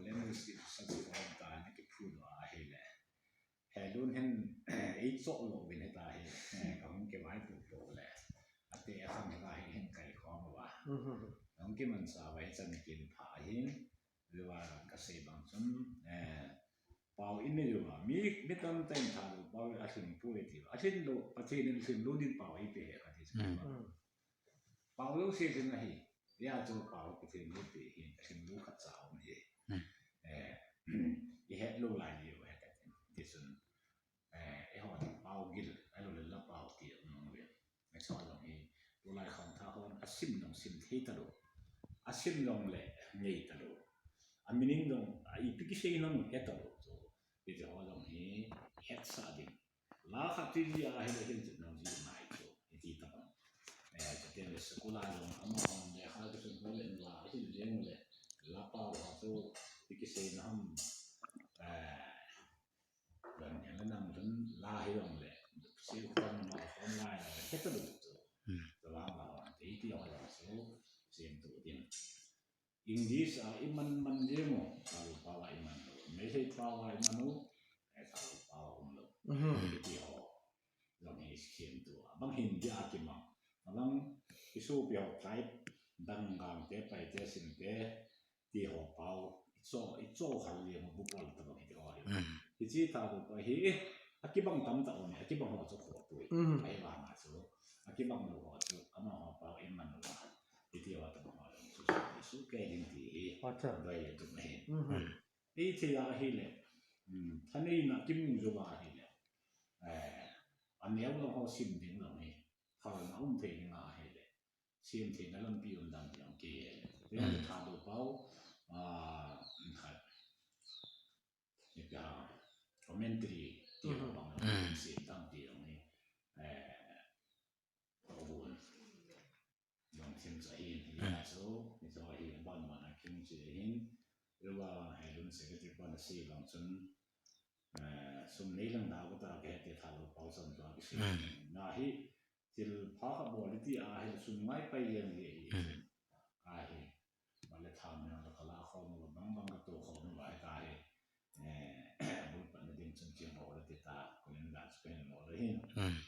เล่นมือสิสักคนตายนี่ก็พูดว่าเฮ้ยแหละแห่รุ่นเห็นไอ้โซ่โลเป็นให้ตายเขาเก็บไว้ปลูกโตแหละอาเตะข้างในตายเห็นไก่คอมาว่าน้องกิมันสาวไว้จะมีกินผาหินหรือว่าเกษตรบางส่วนเป่าอินนี่อยู่ว่ามีต้องเต้นทางเป่าอาชีพผู้เดียวอาชีพโลอาชีพนึงคือรู้ดินเป่าอีเปย์อาชีพเป่าลูกเสียงไหนเดี๋ยวจะเป่าไปถึงลูกเปย์อาชีพลูกขัดสาวนี่อีเฮ็ดลูกหลายอยู่เฮ็ดกันที่สุดไอ้หัวเป่ากินไอ้ลูกเล่นแล้วเป่าเกี่ยวน้องเวียนไม่ชอบลงนี้ตัวลายของท่าคนอาชีพน้องซิมที่ตลกอาชีพน้องเล่เงี้ยตลกอามินิงน้องอีพิกิเซน้องเฮ็ดตลกเดี๋ยวเราลงนี้เฮ็ดซาดิลาขับที่จะให้เราเห็นจุดน้องจีนมาอีกที่ตลกจะเรียนสกุลาลงอามาของเด็กเขาจะเป็นคนเล่นว่าที่เลี้ยงเลยลาเป่าเขาตัวพิกิเซน้องแบบนี้แล้วนั่งจนลาให้ลงเลยสิ่งคนมาคนไล่เฮ็ดตลกตัวเราที่เราสู้เสียงตัวเดียวอิงดิสอิมันเยอะมั้งkalau bawa iman lo, mesej bawa iman lo, kalau bawa lo, itu orang Islam tu, abang Hindi aja mang, abang isu biar tribe, danggang te, pai te, sin te, dia bawa, itu hal yang bukan terlalu itu orang. Jadi tahu apa aki bang tam tahu ni, aki bang orang tu kuat tu, ayah bang masuk, aki bang lo kuat tu, ama bawa iman lo, itu orang tu orang. Isu kayak gini, baik tu nih. Ini tidak hilang.ท่านนี่นักจิ้มจุบาหิเลยอันนี้เราเขาซิมถึงเราเนี่ยเขาเราอุ้มเทงมาให้เลยซิมถึงแล้วเราพิจารณาอย่างเกี่ยเรื่องทางดูเป้าครับนี่ก็คอมเมนต์ที่เราบางสิ่งต่างที่ตรงนี้ขอบคุณลองชิมใจนี่นะสู้นี่จะให้บ้านมันชิมใจหรือว่าให้รุ่นเศรษฐกิจบ้านสี่ลองจนสมนี้เรื่องดาวก็ตาแก่ที่ทางเราเป่าสันตัวสิ่งน่าที่ที่พักบริที่อาให้สุนไม่ไปยังไงอาให้มาเลทำเนี่ยเราลาข้อมูลบางก็ตัวข้อมูลไว้อาให้บุญปันดินจนเจียงหัวเลยที่ตาคนนั้นการสเปนหัวเลย